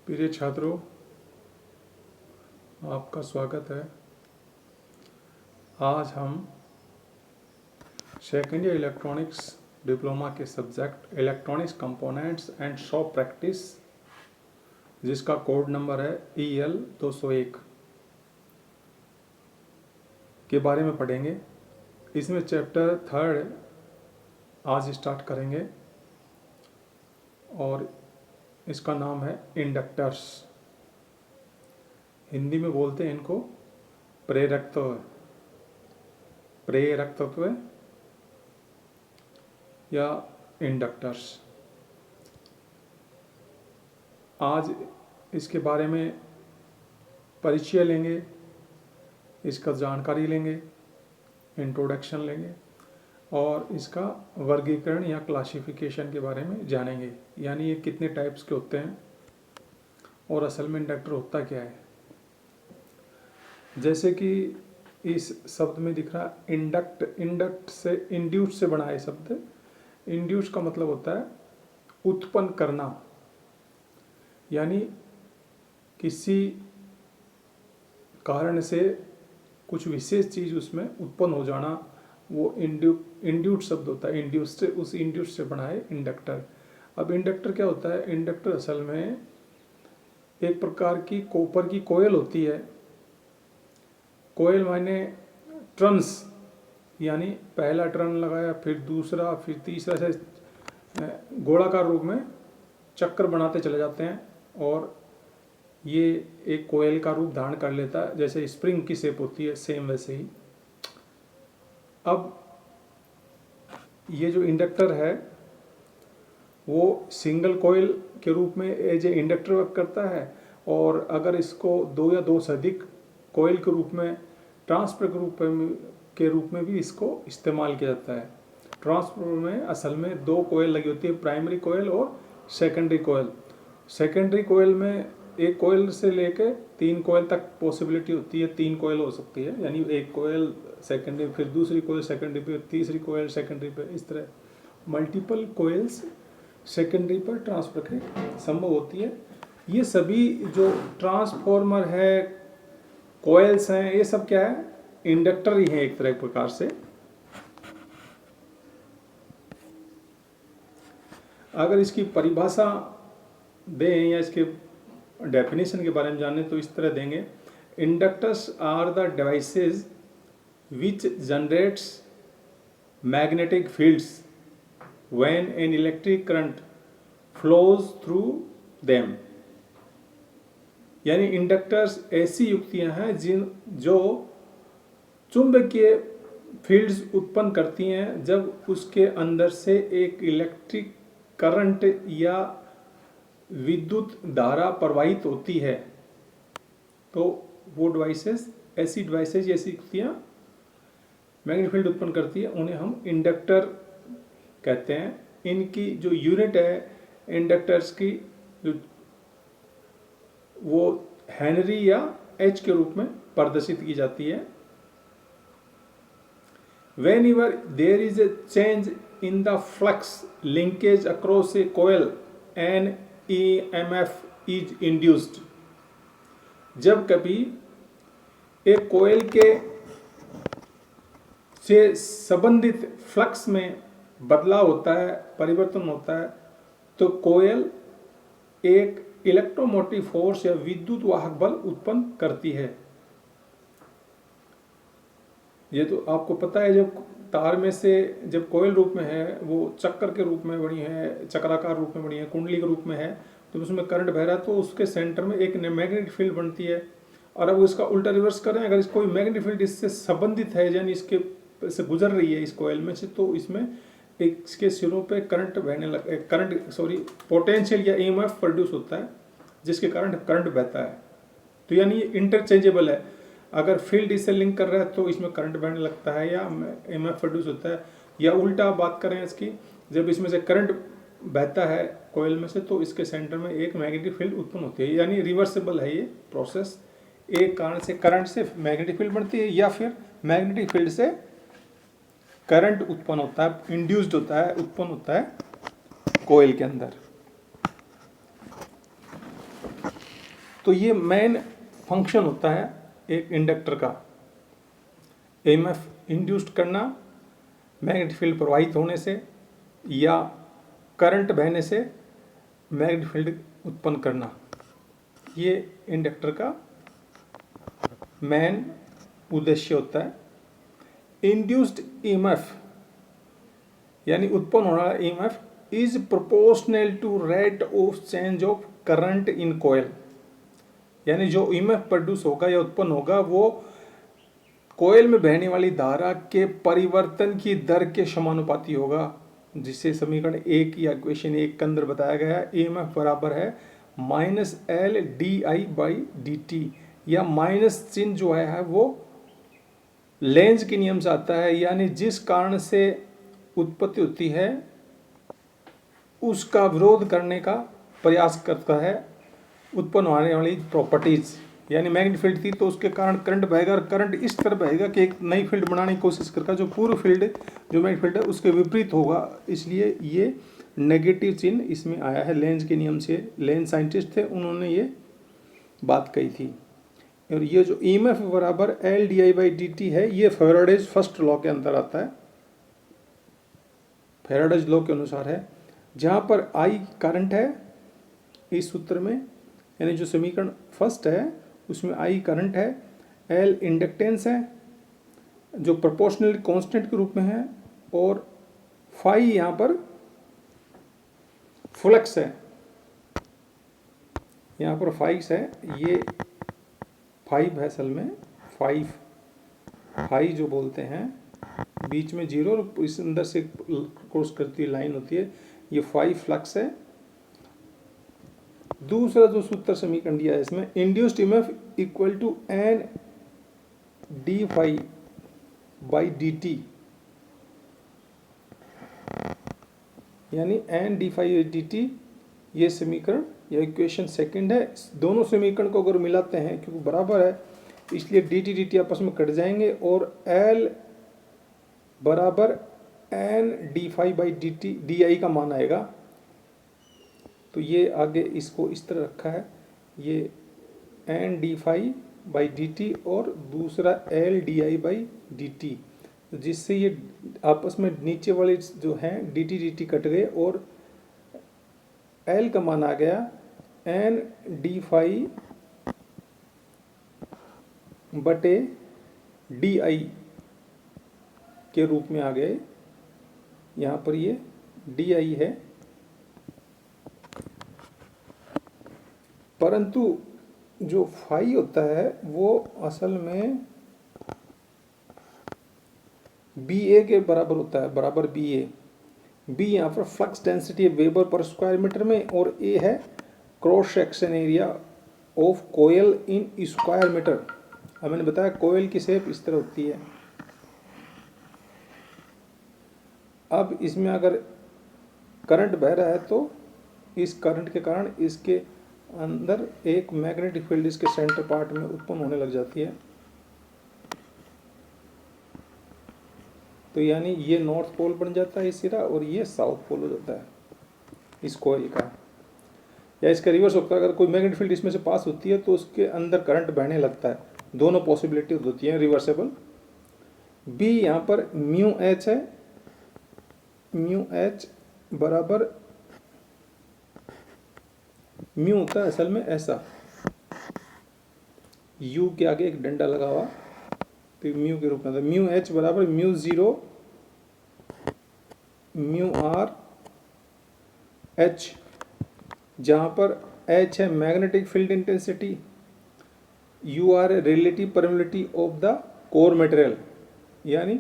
प्रिय छात्रों, आपका स्वागत है। आज हम सेकेंड ईयर इलेक्ट्रॉनिक्स डिप्लोमा के subject electronics components and shop practice, जिसका कोड नंबर है EL 201 के बारे में पढ़ेंगे। इसमें चैप्टर 3 आज स्टार्ट करेंगे और इसका नाम है इंडक्टर्स। हिंदी में बोलते हैं इनको प्रेरकत्व या इंडक्टर्स। आज इसके बारे में परिचय लेंगे, इसका जानकारी लेंगे, इंट्रोडक्शन लेंगे और इसका वर्गीकरण या क्लासिफिकेशन के बारे में जानेंगे, यानी ये कितने टाइप्स के होते हैं और असल में इंडक्टर होता क्या है। जैसे कि इस शब्द में दिख रहा इंडक्ट से इंड्यूस से बना है शब्द। इंड्यूस का मतलब होता है उत्पन्न करना, यानी किसी कारण से कुछ विशेष चीज उसमें उत्पन्न हो जाना, वो इंड्यूस शब्द होता है। इंड्यूस से, उस इंड्यूस से बना है इंडक्टर। अब इंडक्टर क्या होता है? इंडक्टर असल में एक प्रकार की कॉपर की कोयल होती है। कोयल माने टर्न्स, यानी पहला टर्न लगाया, फिर दूसरा, फिर तीसरा, से गोलाकार रूप में चक्कर बनाते चले जाते हैं और ये एक कोयल का रूप धारण कर लेता है। जैसे स्प्रिंग की शेप होती है, सेम वैसे ही। अब ये जो इंडक्टर है वो सिंगल कोयल के रूप में एज ए इंडक्टर वर्क करता है, और अगर इसको 2 या 2 से अधिक कोयल के रूप में ट्रांसफर के रूप में भी इसको इस्तेमाल किया जाता है। ट्रांसफर में असल में 2 कोयल लगी होती है, प्राइमरी कोयल और सेकेंडरी कोयल। सेकेंडरी कोयल में एक कोयल से लेके 3 कोयल तक पॉसिबिलिटी होती है, 3 कोयल हो सकती है, यानी एक कोयल सेकेंडरी, फिर दूसरी कोयल सेकेंडरी पे, तीसरी कोयल सेकेंडरी पे, इस तरह मल्टीपल कोयल्स सेकेंडरी पर ट्रांसफर के संभव होती है। ये सभी जो ट्रांसफॉर्मर है, कोयल्स हैं, ये सब क्या है? इंडक्टर ही है एक तरह प्रकार से। अगर इसकी परिभाषा दें या इसके डेफिनेशन के बारे में जाने तो इस तरह देंगे: inductors are the devices which generates magnetic fields when an electric current flows through them. यानी इंडक्टर्स ऐसी युक्तियां हैं जो चुंबकीय फील्ड्स उत्पन्न करती हैं जब उसके अंदर से एक इलेक्ट्रिक करंट या विद्युत धारा प्रवाहित होती है। तो वो डिवाइसेस, ऐसी युक्तियां मैग्नेटिक फील्ड उत्पन्न करती है, उन्हें हम इंडक्टर कहते हैं। इनकी जो यूनिट है इंडक्टर्स की, वो हेनरी या H के रूप में प्रदर्शित की जाती है। Whenever there is a change in the flux linkage across a coil, an EMF is induced। जब कभी एक कोयल के से संबंधित फ्लक्स में बदलाव होता है, परिवर्तन होता है, तो कोयल एक इलेक्ट्रोमोटिव फोर्स या विद्युत वाहक बल उत्पन्न करती है। ये तो आपको पता है, जब तार में से, जब कोयल रूप में है, वो चक्कर के रूप में बनी है, चक्राकार रूप में बनी है, कुंडली के रूप में है, तो उसमें करंट बह रहा है, तो उसके सेंटर में एक मैग्नेटिक फील्ड बनती है। और अब उसका उल्टा रिवर्स करें, अगर कोई मैग्नेटिक फील्ड इससे संबंधित है, यानी इसके से गुजर रही है इस कोयल में से, तो इसमें इसके सिरों पे पोटेंशियल या EMF प्रोड्यूस होता है, जिसके कारण करंट बहता है। तो यानी ये इंटरचेंजेबल है। अगर फील्ड इससे लिंक कर रहा है तो इसमें करंट बहने लगता है या EMF प्रोड्यूस होता है। या उल्टा बात करें इसकी, जब इसमें से करंट बहता है कोयल में से, तो इसके सेंटर में एक मैग्नेटिक फील्ड उत्पन्न होती है। यानी रिवर्सिबल है ये प्रोसेस। एक कारण से करंट से मैग्नेटिक फील्ड बनती है, या फिर मैग्नेटिक फील्ड से करंट उत्पन्न होता है, इंड्यूस्ड होता है, उत्पन्न होता है कोयल के अंदर। तो ये मेन फंक्शन होता है एक इंडक्टर का, ईएमएफ इंड्यूस्ड करना मैग्नेटिक फील्ड प्रवाहित होने से या करंट बहने से मैग्नेटिक फील्ड उत्पन्न करना। ये इंडक्टर का मेन उद्देश्य होता है। इंड्यूस्ड ईएमएफ यानी उत्पन्न होने वाला EMF is proportional to rate of change of current in coil, यानी जो ईएमएफ प्रोड्यूस होगा या उत्पन्न होगा वो कॉइल में बहने वाली धारा के परिवर्तन की दर के समानुपाती होगा, जिसे समीकरण 1 या इक्वेशन 1 के अंदर बताया गया है। ईएमएफ बराबर है -L di/dt, या माइनस चिन्ह जो है वो लेंज के नियम से आता है, यानी जिस कारण से उत्पत्ति होती है उसका विरोध करने का प्रयास करता है उत्पन्न होने वाली प्रॉपर्टीज। यानी मैग्नेटिक फील्ड थी तो उसके कारण करंट बहेगा, और करंट इस तरह बहेगा कि एक नई फील्ड बनाने की कोशिश करता, जो पूर्व फील्ड जो मैग्नेटिक फील्ड है उसके विपरीत होगा। इसलिए ये नेगेटिव चिन्ह इसमें आया है लेंज के नियम से। लेंज साइंटिस्ट थे, उन्होंने ये बात कही थी। और ये जो ईएमएफ बराबर L di/dt है, ये फैराडेज फर्स्ट लॉ के अंदर आता है, फैराडेज लॉ के अनुसार है, जहाँ पर I करंट है इस सूत्र में, यानी जो समीकरण फर्स्ट है उसमें I करंट है, L इंडक्टेंस है जो प्रोपोर्शनल कांस्टेंट के रूप में है, और फाई यहाँ पर फ्लक्स है, यहाँ पर फाइस है, ये 5 है असल में, 5 जो बोलते हैं, बीच में 0 और इस अंदर से क्रॉस करती लाइन होती है, ये 5 फ्लक्स है। दूसरा जो सूत्र समीकरण दिया है इसमें, induced EMF equal to N d∅/dt, यानी N d∅/dt, ये समीकरण या इक्वेशन सेकंड है। दोनों समीकरण को अगर मिलाते हैं, क्योंकि बराबर है इसलिए dt आपस में कट जाएंगे, और L बराबर N d∅/dt di का मान आएगा। तो ये आगे इसको इस तरह रखा है, ये N d∅/dt और दूसरा L di/dt, जिससे ये आपस में नीचे वाले जो हैं dt कट गए और L का मान आ गया N d∅/di के रूप में आ गए। यहाँ पर ये di है, परंतु जो फाई होता है वो असल में BA के बराबर होता है, बराबर BA। B यहाँ पर फ्लक्स डेंसिटी है वेबर पर स्क्वायर मीटर में, और A है cross section area of coil in square metre. अब मैंने बताया कोयल की शेप इस तरह होती है। अब इसमें अगर करंट बह रहा है तो इस करंट के कारण इसके अंदर एक मैग्नेटिक फील्ड इसके सेंटर पार्ट में उत्पन्न होने लग जाती है। तो यानी ये नॉर्थ पोल बन जाता है इस सिरा, और ये साउथ पोल हो जाता है इस कॉइल का। या इसका रिवर्स होता है, अगर कोई मैग्नेटिक फील्ड इसमें से पास होती है तो उसके अंदर करंट बहने लगता है। दोनों पॉसिबिलिटी होती है रिवर्सेबल। बी यहाँ पर म्यू एच है, म्यू एच बराबर म्यू होता है असल में ऐसा, यू के आगे एक डंडा लगा हुआ तो म्यू के रूप में था। म्यू एच बराबर μ0 μr h, जहाँ पर h है magnetic field intensity, U R relative permeability of the core material, यानी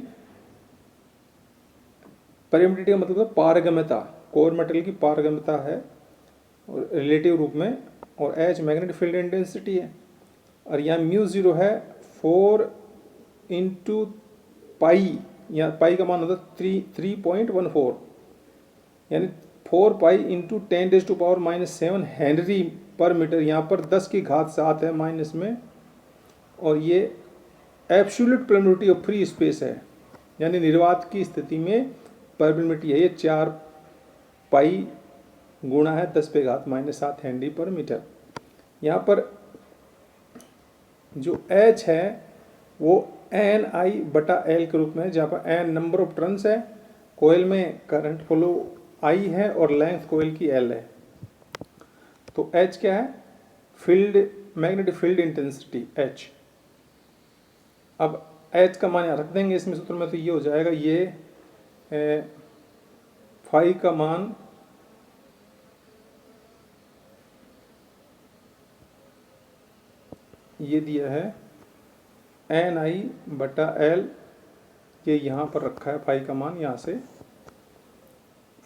परमिबिलिटी का मतलब पारगम्यता, कोर मटेरियल की पारगम्यता है और रिलेटिव रूप में, और h मैग्नेटिक फील्ड इंटेंसिटी है, और यहाँ μ0 है 4 इंटू पाई, यहाँ पाई का मान होता है 3.14, यानी 4 पाई इंटू 10⁻⁻7 हेनरी पर मीटर, यहाँ पर 10 की घात 7 है माइनस में, और ये absolute permeability of free space है, यानी निर्वात की स्थिति में परमिबिलिटी है ये 4 पाई गुणा है 10⁻⁻7 हेनरी पर मीटर। यहाँ पर जो H है वो NI/L के रूप में है, जहाँ पर N नंबर ऑफ टर्न्स है, कोयल में करंट फ्लो I है और लेंथ कोयल की L है। तो H क्या है? Field, magnetic field intensity H। अब H का मान यहाँ रख देंगे इसमें सूत्र में, तो ये हो जाएगा, ये फाई का मान ये दिया है NI/L, ये यहाँ पर रखा है फाई का मान, यहाँ से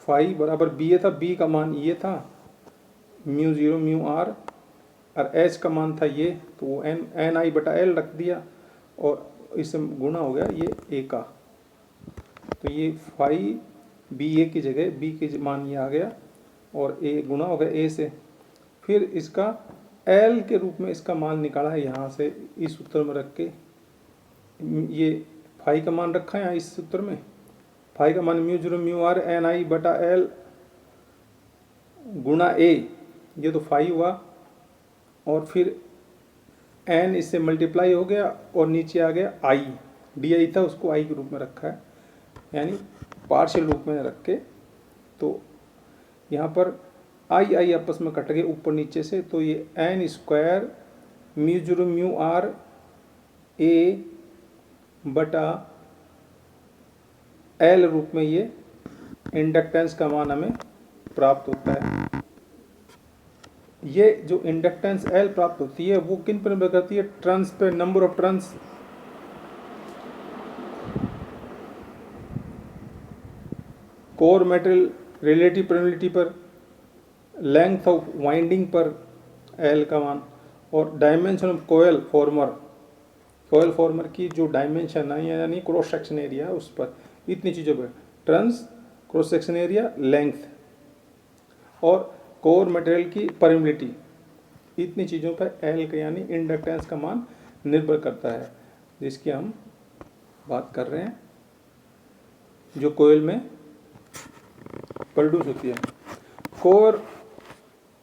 फाई बराबर बी ए था, बी का मान ये था μ0 μr, और H का मान था ये, तो वो NI/L रख दिया और इससे गुना हो गया ये ए का, तो ये फाई बी ए की जगह बी के मान ये आ गया और ए गुना हो गया ए से। फिर इसका एल के रूप में इसका मान निकाला है यहाँ से इस सूत्र में रख के, ये फाई का मान रखा है यहाँ इस सूत्र में, फाई का मान μ0 μr NI/L गुना ए, ये तो फाई हुआ, और फिर n इससे मल्टीप्लाई हो गया और नीचे आ गया i, di था उसको i के रूप में रखा है, यानी पार्शियल रूप में रख के, तो यहाँ पर i आपस में कट गए ऊपर नीचे से, तो ये n² μ0 μr a बटा l रूप में ये इंडक्टेंस का मान हमें प्राप्त होता है। ये जो इंडक्टेंस L प्राप्त होती है वो किन पर निर्भर करती है? टर्न्स पे, number of turns, core material relative permittivity पर, लेंथ ऑफ वाइंडिंग पर L का मान, और डायमेंशन ऑफ कोयल फॉर्मर की जो डायमेंशन है यानी क्रॉस सेक्शन एरिया उस पर, इतनी चीज़ों पर, turns, cross section area, length और कोर मटेरियल की परमिटिविटी, इतनी चीज़ों पर L का यानी इंडक्टेंस का मान निर्भर करता है, जिसकी हम बात कर रहे हैं, जो कोयल में प्रोड्यूस होती है।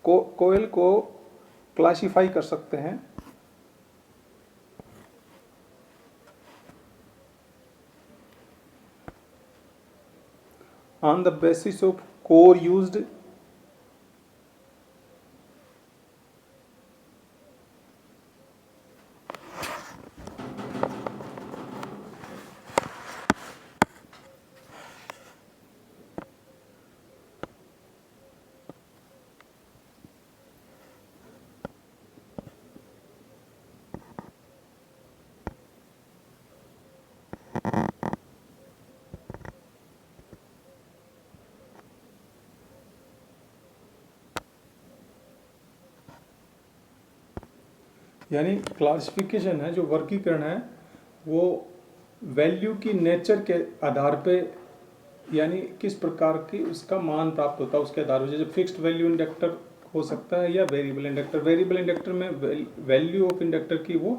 कोयल को क्लासिफाई कर सकते हैं on the basis of core used, यानी क्लासिफिकेशन है, जो वर्गीकरण है वो वैल्यू की नेचर के आधार पे, यानी किस प्रकार की उसका मान प्राप्त होता है उसके आधार पर, जैसे फिक्स्ड वैल्यू इंडक्टर हो सकता है या वेरिएबल इंडक्टर। वेरिएबल इंडक्टर में वैल्यू ऑफ इंडक्टर की वो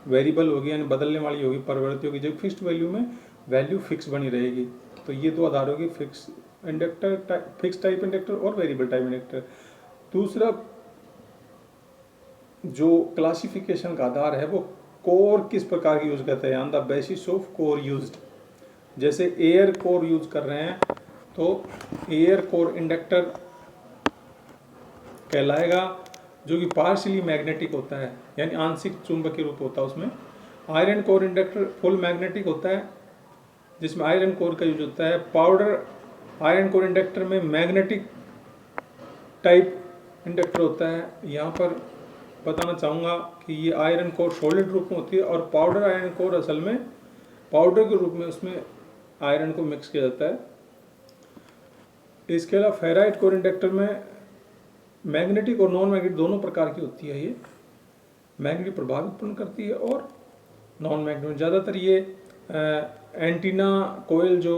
वेरिएबल होगी, यानी बदलने वाली होगी, परिवर्तित होगी, जब फिक्स्ड वैल्यू में वैल्यू फिक्स बनी रहेगी। तो ये दो आधार होगी, fix inductor, fix type inductor और वेरिएबल टाइप इंडक्टर। दूसरा जो क्लासिफिकेशन का आधार है वो कोर किस प्रकार की यूज करते हैं, on the basis of core used. जैसे एयर कोर यूज कर रहे हैं तो एयर कोर इंडक्टर कहलाएगा, जो कि पार्शियली मैग्नेटिक होता है, यानी आंशिक चुंबकीय रूप होता है उसमें। Iron core inductor full magnetic होता है, जिसमें आयरन कोर का यूज होता है। पाउडर आयरन कोर इंडक्टर में मैग्नेटिक टाइप इंडक्टर होता है। यहाँ पर बताना चाहूँगा कि ये आयरन कोर सॉलिड रूप में होती है, और पाउडर आयरन कोर असल में पाउडर के रूप में उसमें आयरन को मिक्स किया जाता है। इसके अलावा फेराइट कोर इंडक्टर में मैग्नेटिक और नॉन मैग्नेटिक दोनों प्रकार की होती है। ये मैग्नेटिक प्रभाव उत्पन्न करती है और नॉन मैग्नेटिक। ज़्यादातर ये एंटीना कोयल जो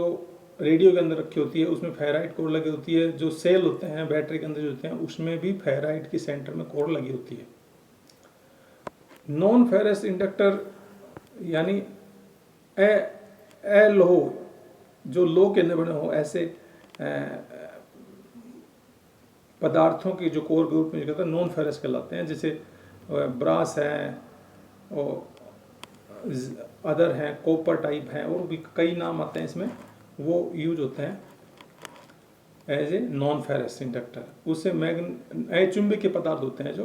रेडियो के अंदर रखी होती है उसमें फेराइट कोर लगी होती है। जो सेल होते हैं बैटरी के अंदर जो होते हैं उसमें भी फेराइट की सेंटर में कोर लगी होती है। नॉन फेरस इंडक्टर यानी लोह, जो लोह के अंदर बने हो ऐसे पदार्थों की जो कोर के रूप में कहते हैं नॉन फेरस कहलाते हैं। जैसे ब्रास है, और अदर हैं, कॉपर टाइप हैं, और भी कई नाम आते हैं इसमें, वो यूज होते हैं as a non ferrous inductor. उससे अचुंबकीय पदार्थ होते हैं जो।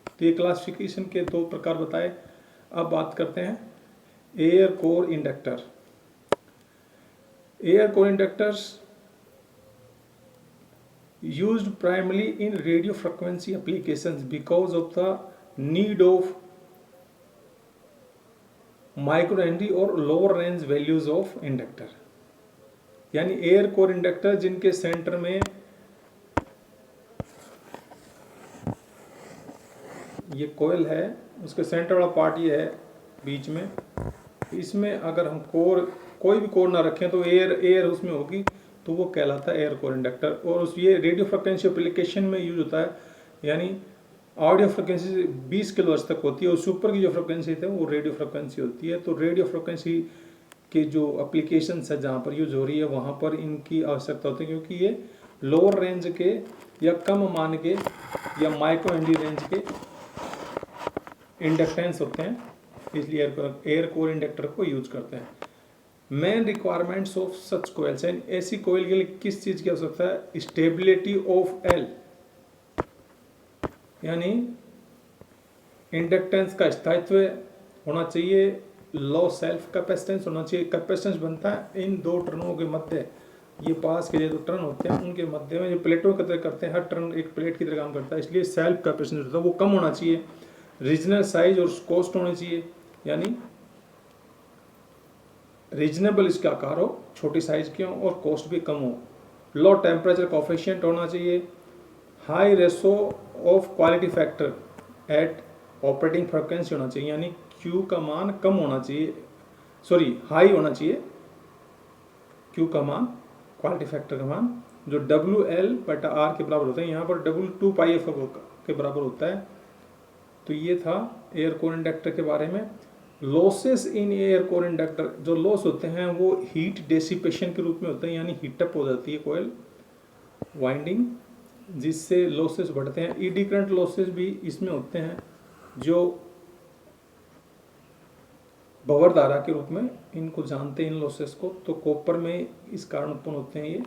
तो ये क्लासिफिकेशन के 2 प्रकार बताए। अब बात करते हैं air core inductor. Air core inductors used primarily in radio frequency applications because of the need of micro henry और lower range values of inductor। यानी एयर कोर इंडक्टर जिनके सेंटर में ये कोयल है, उसके सेंटर वाला पार्ट ये है बीच में, इसमें अगर हम कोई भी कोर ना रखें तो एयर उसमें होगी, तो वो कहलाता है एयर कोर इंडक्टर। और उस ये रेडियो फ्रिक्वेंसी एप्लीकेशन में यूज होता है, यानी ऑडियो फ्रिक्वेंसी 20 किलोहर्ट्ज तक होती है, उससे ऊपर की जो फ्रिक्वेंसी है वो रेडियो फ्रिक्वेंसी होती है। तो रेडियो फ्रिक्वेंसी के जो एप्लीकेशन है जहाँ पर यूज हो रही है वहाँ पर इनकी आवश्यकता होती है, क्योंकि ये लोअर रेंज के या कम मान के या माइक्रो हेनरी रेंज के इंडक्टेंस होते हैं, इसलिए एयर कोर इंडक्टर को यूज करते हैं। Main requirements of such coils, ऐसी कोयल के लिए किस चीज की आवश्यकता है? स्टेबिलिटी ऑफ एल, यानी इंडक्टेंस का स्थायित्व होना चाहिए, लो सेल्फ कैपेसिटेंस होना चाहिए। कैपेसिटेंस बनता है इन 2 टर्नों के मध्य, ये पास के जो टर्न होते हैं उनके मध्य में, जो प्लेटों की तरह करते हैं, हर टर्न एक प्लेट की तरह काम करता है, इसलिए सेल्फ कैपेसिटेंस होता है वो कम होना चाहिए। रीजनल साइज और कॉस्ट होनी चाहिए, यानी रीजनेबल इसका आकार हो, छोटी साइज के हो और कॉस्ट भी कम हो। लो टेम्परेचर कोफिशिएंट होना चाहिए। High ratio of quality factor at operating frequency होना चाहिए, यानी Q का मान कम होना चाहिए, हाई होना चाहिए Q का मान, क्वालिटी फैक्टर का मान जो WL/R के बराबर होता है, यहाँ पर W2πf के बराबर होता है। तो ये था एयर कोर इंडक्टर के बारे में। Losses in air core inductor, जो लॉस होते हैं वो हीट डेसिपेशन के रूप में होते हैं, यानी हीटअप हो जाती है कोयल वाइंडिंग, जिससे लॉसेस बढ़ते हैं। ईडी करंट लॉसेस भी इसमें होते हैं, जो भंवर धारा के रूप में इनको जानते हैं इन लॉसेस को। तो कॉपर में इस कारण उत्पन्न होते हैं ये।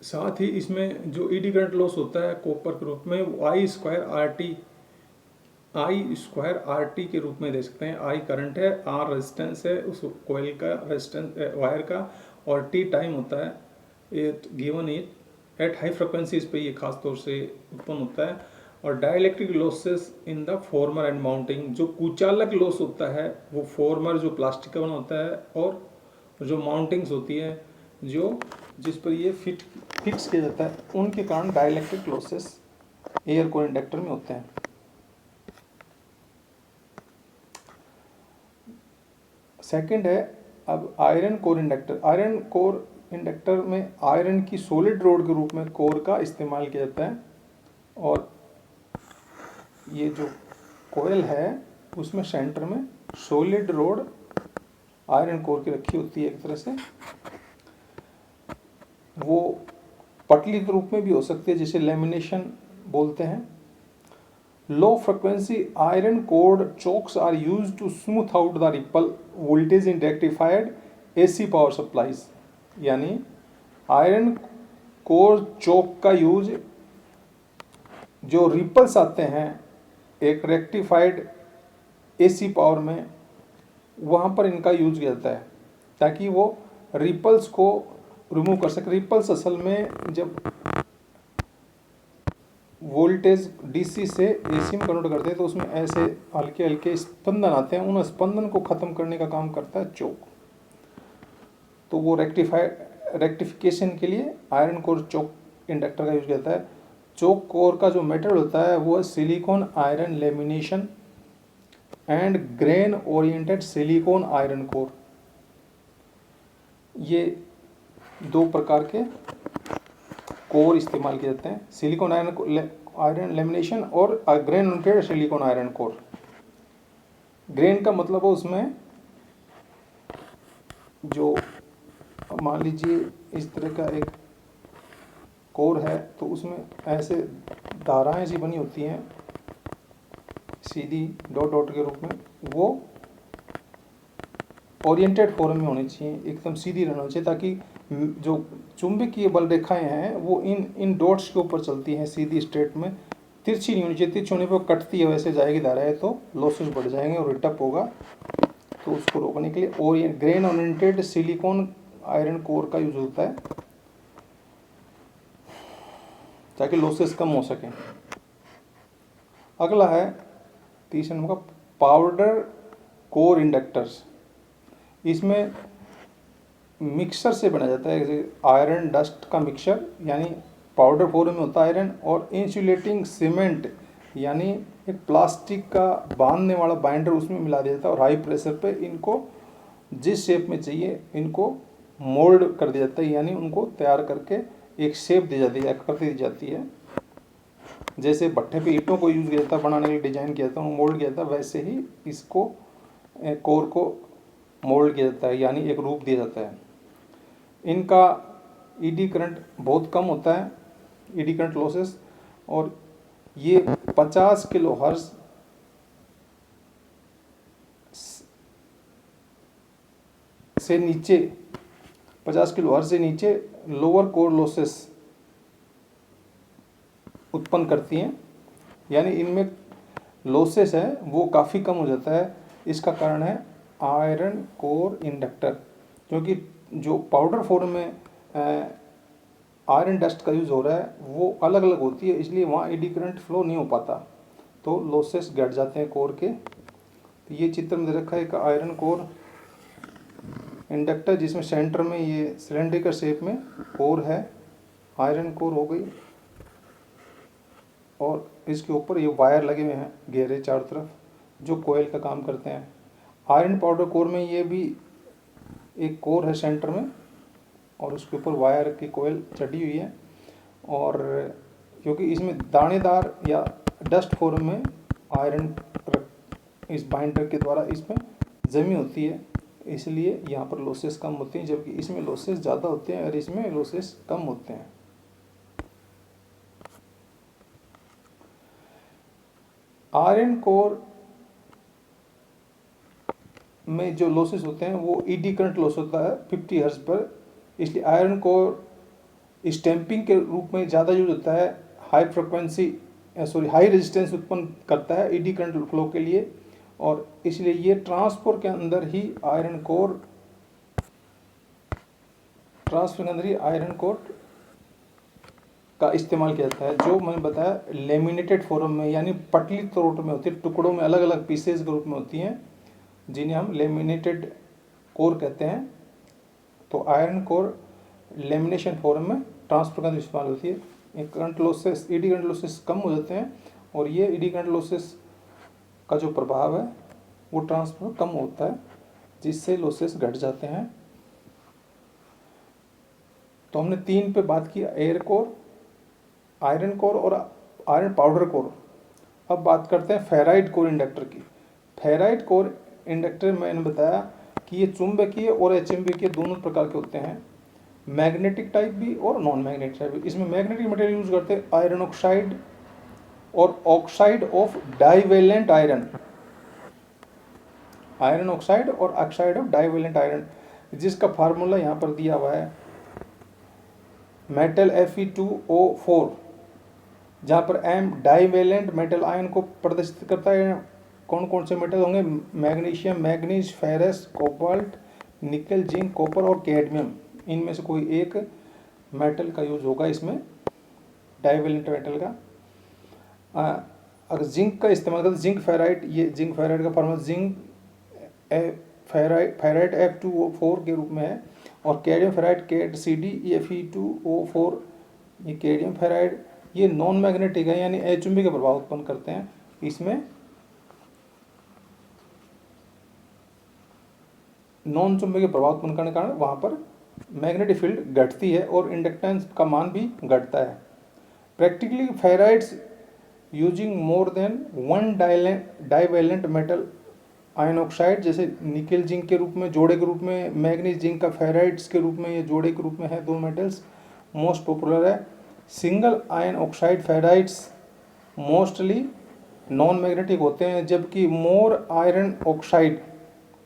साथ ही इसमें जो ईडी करंट लॉस होता है कॉपर के रूप में, वो I² के रूप में दे सकते हैं। I करंट है, R रेजिस्टेंस है उस कोयल का, रेजिस्टेंस वायर का, और T टाइम होता है given it at high frequencies पे ये खास तौर से उत्पन्न होता है। और dielectric losses in the former and mounting, जो कुचालक लॉस होता है वो फॉर्मर जो प्लास्टिक का बना होता है, और जो माउंटिंग्स होती है जो जिस पर ये फिक्स किया जाता है, उनके कारण dielectric losses air core inductor में होते हैं। सेकंड है अब iron core inductor. Iron core inductor में आयरन की सॉलिड रोड के रूप में कोर का इस्तेमाल किया जाता है, और ये जो कोयल है उसमें सेंटर में सॉलिड रोड आयरन कोर की रखी होती है एक तरह से। वो पटली के रूप में भी हो सकती है, जिसे लेमिनेशन बोलते हैं। Low frequency iron core chokes are used to smooth out the ripple voltage in rectified AC power supplies, यानी आयरन कोर चोक का यूज जो रिपल्स आते हैं एक रेक्टिफाइड AC पावर में, वहाँ पर इनका यूज किया जाता है ताकि वो रिपल्स को रिमूव कर सके। रिपल्स असल में जब वोल्टेज DC से AC में कन्वर्ट करते हैं तो उसमें ऐसे हल्के हल्के स्पंदन आते हैं, उन स्पंदन को ख़त्म करने का काम करता है चोक। तो वो रेक्टिफिकेशन के लिए आयरन कोर चोक इंडक्टर का यूज किया जाता है। चोक कोर का जो मेटल होता है वो silicon iron lamination and grain oriented silicon iron core. ये दो प्रकार के कोर इस्तेमाल किए जाते हैं, सिलिकॉन आयरन लेमिनेशन और grain oriented silicon iron core. Grain का मतलब है उसमें जो मान लीजिए इस तरह का एक कोर है तो उसमें ऐसे धाराएं सी बनी होती हैं सीधी डॉट डॉट के रूप में, वो ओरिएंटेड फॉर्म में होनी चाहिए, एकदम सीधी रहना चाहिए ताकि जो चुंबकीय बल रेखाएं हैं वो इन डॉट्स के ऊपर चलती हैं सीधी स्ट्रेट में, तिरछी नहीं होनी चाहिए। तिरछी होने पर कटती है वैसे जाएगी धाराएं तो लॉसेस बढ़ जाएंगे और रिटअप होगा। तो उसको रोकने के लिए grain oriented silicon iron core का यूज होता है ताकि लॉसेस कम हो सकें। अगला है तीसरे नंबर का पाउडर कोर इंडक्टर्स। इसमें मिक्सर से बनाया जाता है, जैसे आयरन डस्ट का मिक्सर यानी पाउडर फॉर्म में होता है आयरन, और इंसुलेटिंग सीमेंट यानी एक प्लास्टिक का बांधने वाला बाइंडर उसमें मिला दिया जाता है और हाई प्रेशर पे इनको जिस शेप में चाहिए इनको मोल्ड कर दिया जाता है, यानी उनको तैयार करके एक शेप दी जाती है, आकृति दी जाती है। जैसे भट्ठे पे ईंटों को यूज़ किया जाता है बनाने के लिए, डिजाइन किया जाता है, मोल्ड किया जाता है, वैसे ही इसको कोर को मोल्ड किया जाता है यानी एक रूप दिया जाता है। इनका ईडी करंट बहुत कम होता है, ईडी करंट लॉसेस, और ये 50 किलो हर्ट्ज से नीचे 50 किलो हर्ट्ज से नीचे लोअर कोर लॉसेस उत्पन्न करती हैं, यानी इनमें लॉसेस है वो काफ़ी कम हो जाता है। इसका कारण है आयरन कोर इंडक्टर, क्योंकि जो पाउडर फॉर्म में आयरन डस्ट का यूज़ हो रहा है वो अलग अलग होती है, इसलिए वहाँ एडी करंट फ्लो नहीं हो पाता तो लॉसेस घट जाते हैं कोर के। तो ये चित्र में दे रखा है एक आयरन कोर इंडक्टर जिसमें सेंटर में ये सिलेंड्रिकल शेप में कोर है, आयरन कोर हो गई, और इसके ऊपर ये वायर लगे हुए हैं गहरे चारों तरफ जो कोयल का काम करते हैं। आयरन पाउडर कोर में ये भी एक कोर है सेंटर में और उसके ऊपर वायर की कोयल चढ़ी हुई है, और क्योंकि इसमें दानेदार या डस्ट फॉर्म में आयरन इस बाइंडर के द्वारा इसमें जमी होती है, इसलिए यहाँ पर लॉसेस कम होते हैं, जबकि इसमें लॉसेस ज़्यादा होते हैं और इसमें लॉसेस कम होते हैं। आयरन कोर में जो लॉसेस होते हैं वो ईडी करंट लॉस होता है 50 हर्ट्ज पर, इसलिए आयरन कोर स्टैंपिंग के रूप में ज़्यादा यूज होता है, हाई रेजिस्टेंस उत्पन्न करता है ईडी करंट फ्लो के लिए, और इसलिए ये ट्रांसफॉर्मर के अंदर ही आयरन कोर का इस्तेमाल किया जाता है, जो मैंने बताया लेमिनेटेड फॉर्म में यानी पतली तौर में होती है, टुकड़ों में अलग अलग पीसेस के रूप में होती हैं जिन्हें हम लेमिनेटेड कोर कहते हैं। तो आयरन कोर लेमिनेशन फॉर्म में ट्रांसफर का इस्तेमाल होती है। Current losses, eddy current losses कम हो जाते हैं, और ये ईडी करंट लॉसेस का जो प्रभाव है वो ट्रांसफर कम होता है जिससे लॉसेस घट जाते हैं। तो हमने 3 पे बात की, एयर कोर, आयरन कोर और आयरन पाउडर कोर। अब बात करते हैं फेराइट कोर इंडक्टर की। फेराइट कोर इंडक्टर मैंने बताया कि ये चुंबकीय और अचुंबकीय दोनों प्रकार के होते हैं, मैग्नेटिक टाइप भी और नॉन मैग्नेटिक टाइप भी। इसमें मैग्नेटिक मटेरियल यूज करते हैं आयरन ऑक्साइड और oxide of divalent iron, iron oxide और ऑक्साइड ऑफ डाइवेलेंट आयरन, जिसका फार्मूला यहाँ पर दिया हुआ है मेटल Fe2O4, जहाँ पर M डाइवेलेंट मेटल आयन को प्रदर्शित करता है। कौन कौन से मेटल होंगे? मैग्नीशियम, मैग्नीज, फेरस, कोबाल्ट, निकल, जिंक, कॉपर और कैडमियम, इनमें से कोई एक मेटल का यूज होगा इसमें, डाइवेलेंट मेटल का। अगर जिंक का इस्तेमाल करते जिंक फेराइट, ये जिंक फेराइट का फॉर्मूला जिंक फेराइट F2O4 के रूप में है, और cadmium ferrite CAD CD Fe2O4, ये कैडमियम फेराइड ये नॉन मैग्नेटिक है, यानी अचुंबकीय प्रभाव उत्पन्न करते हैं। इसमें नॉन चुंबकीय प्रभाव उत्पन्न करने के कारण वहाँ पर मैग्नेटिक फील्ड घटती है और इंडक्टेंस का मान भी घटता है। Practically ferrites using more than one divalent metal ion oxide, जैसे निकेल जिंक के रूप में, जोड़े के रूप में, मैग्नीज जिंक का फेराइड्स के रूप में, ये जोड़े के रूप में है, दो मेटल्स मोस्ट पॉपुलर है। Single ion oxide ferrites mostly non magnetic होते हैं, जबकि more iron oxide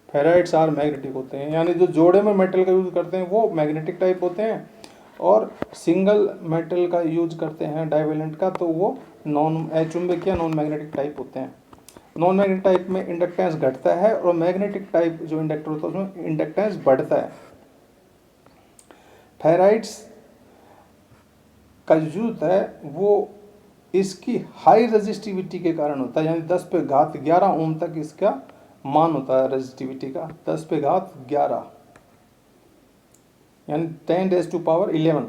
ferrites are magnetic होते हैं। यानी जो जोड़े में मेटल का यूज करते हैं वो मैग्नेटिक टाइप होते हैं, और सिंगल मेटल का यूज करते हैं डाइवेलेंट का, तो वो नॉन अचुंबकीय नॉन मैग्नेटिक टाइप होते हैं। नॉन मैग्नेटिक टाइप में इंडक्टेंस घटता है, और मैग्नेटिक टाइप जो इंडक्टर होता है उसमें इंडक्टेंस बढ़ता है। फेराइड्स का यूज है वो इसकी हाई रेजिस्टिविटी के कारण होता है, यानी 10⁻11 ओम तक इसका मान होता है रेजिस्टिविटी का, 10⁻11 यानी 10⁻11,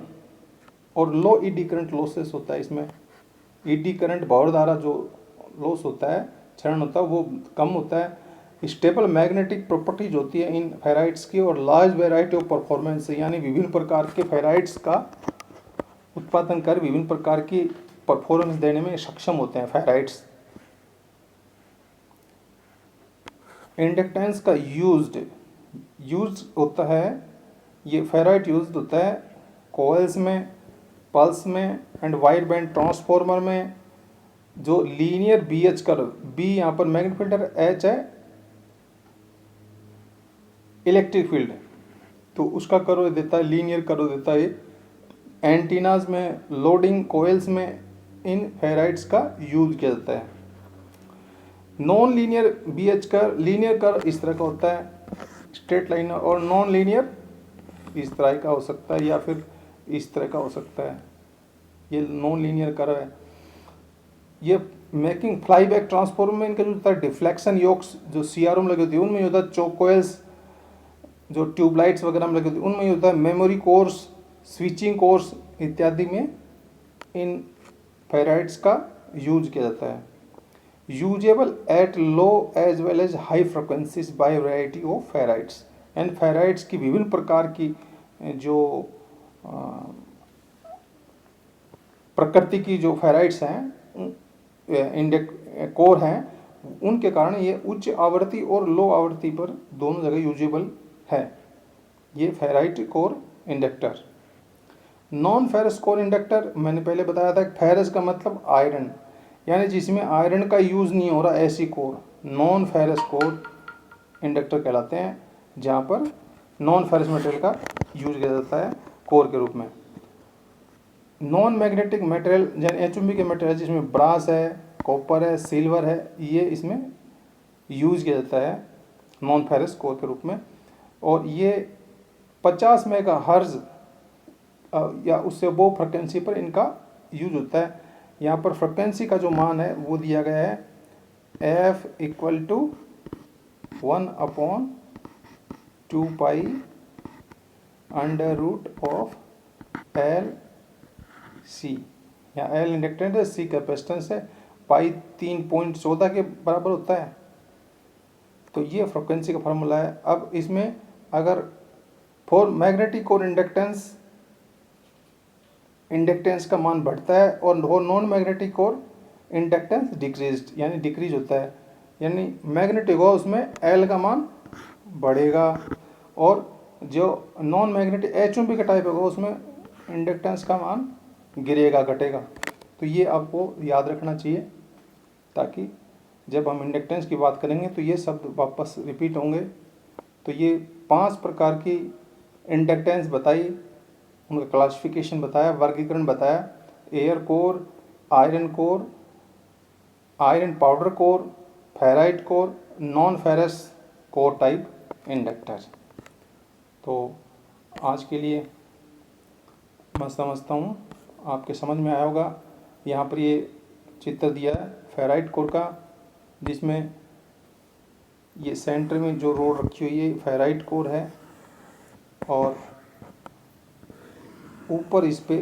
और लो ईडी करंट लॉसेस होता है इसमें। ईडी करंट भंवर धारा जो लॉस होता है, क्षरण होता है, वो कम होता है। स्टेबल मैग्नेटिक प्रॉपर्टीज होती है इन फेराइड्स की, और लार्ज वेराइटी ऑफ परफॉर्मेंस, यानी विभिन्न प्रकार के फेराइड्स का उत्पादन कर विभिन्न प्रकार की परफॉर्मेंस देने में सक्षम होते हैं फेराइड्स। इंडक्टेंस का यूज होता है, ये फेराइड यूज होता है कोयल्स में, पल्स में एंड वाइड बैंड ट्रांसफॉर्मर में। जो linear B H curve, B यहाँ पर मैग्नेटिक फील्ड है, एच है इलेक्ट्रिक फील्ड, तो उसका कर्व देता है, लीनियर कर्व देता है। एंटीनाज में, लोडिंग कोयल्स में इन फेराइड्स का यूज किया जाता है। Non linear B H curve, linear curve इस तरह का होता है स्ट्रेट लाइन, और नॉन लीनियर इस तरह का हो सकता है, या फिर इस तरह का हो सकता है। ये नॉन लीनियर कर्व है। ये मेकिंग फ्लाई बैक ट्रांसफॉर्मर में इनका जो होता है डिफ्लेक्शन योक्स, जो सीआरओ में लगे होती है उनमें होता है, चोक कोयल्स जो ट्यूबलाइट्स वगैरह में लगे होती है उनमें होता है, मेमोरी कोर्स, स्विचिंग कोर्स इत्यादि में इन फेराइड्स का यूज किया जाता है। Usable at low as well as high frequencies by variety of ferrites, and ferrites की विभिन्न प्रकार की जो प्रकृति की जो फेराइड्स हैं, कोर हैं, उनके कारण ये उच्च आवृत्ति और लो आवृत्ति पर दोनों जगह यूजेबल है ये ferrite core inductor. Non ferrous core inductor, मैंने पहले बताया था, फेरस का मतलब आयरन, यानी जिसमें आयरन का यूज नहीं हो रहा, ऐसी core non ferrous core inductor कहलाते हैं, जहाँ पर नॉन फेरस मटेरियल का यूज किया जाता है कोर के रूप में। नॉन मैग्नेटिक मटेरियल, यानी अचुंबकीय मटेरियल जिसमें ब्रास है, कॉपर है, सिल्वर है, ये इसमें यूज किया जाता है नॉन फेरस कोर के रूप में। और ये 50 मेगाहर्ट्ज या उससे वो फ्रिक्वेंसी पर इनका यूज होता है। यहाँ पर फ्रिक्वेंसी का जो मान है वो दिया गया है F = 1/2π √L/C, यहाँ L इंडक्टेंस है, C कैपेसिटेंस है, पाई 3.14 के बराबर होता है। तो ये फ्रिक्वेंसी का फार्मूला है। अब इसमें अगर फॉर मैग्नेटिक कोर इंडक्टेंस का मान बढ़ता है, और non magnetic core inductance decrease, यानी डिक्रीज होता है, यानी मैग्नेटिक हो उसमें L का मान बढ़ेगा, और जो नॉन मैग्नेटिक एचुंबी का टाइप होगा उसमें इंडक्टेंस का मान गिरेगा, घटेगा। तो ये आपको याद रखना चाहिए, ताकि जब हम इंडक्टेंस की बात करेंगे तो ये शब्द वापस रिपीट होंगे। तो ये 5 प्रकार की इंडक्टेंस बताई, उनका क्लासिफिकेशन बताया, वर्गीकरण बताया, air core, iron core, iron powder core, ferrite core, non ferrous core type inductor. तो आज के लिए मैं समझता हूँ आपके समझ में आया होगा। यहाँ पर ये चित्र दिया है फेराइट कोर का, जिसमें ये सेंटर में जो रोड रखी हुई है फेराइट कोर है, और ऊपर इस पे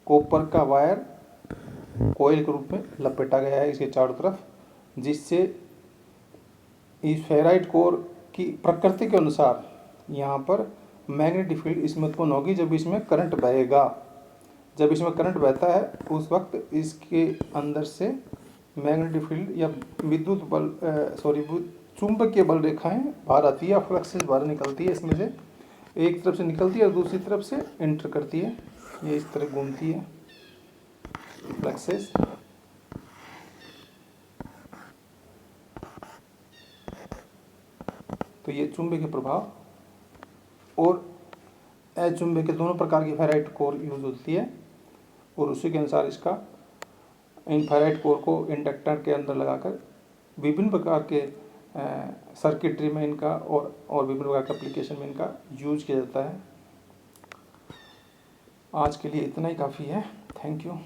कॉपर का वायर कोयल के रूप में लपेटा गया है इसके चारों तरफ, जिससे इस फेराइट कोर की प्रकृति के अनुसार यहाँ पर मैग्नेटिक फील्ड इसमें उत्पन्न होगी जब इसमें करंट बहेगा। जब इसमें करंट बहता है उस वक्त इसके अंदर से मैग्नेटिक फील्ड या विद्युत बल चुंबकीय बल रेखाएं बाहर आती है, फ्लक्सेस बाहर निकलती है, इसमें से एक तरफ से निकलती है और दूसरी तरफ से एंटर करती है। ये इस तरह घूमती है फ्लक्सेस। तो ये चुंबकीय प्रभाव और अचुंबकीय दोनों प्रकार की फेराइट कोर यूज होती है और उसी के अनुसार इसका इन फेराइट कोर को इंडक्टर के अंदर लगाकर विभिन्न प्रकार के सर्किटरी में इनका और विभिन्न प्रकार के एप्लीकेशन में इनका यूज किया जाता है। आज के लिए इतना ही काफ़ी है। Thank you.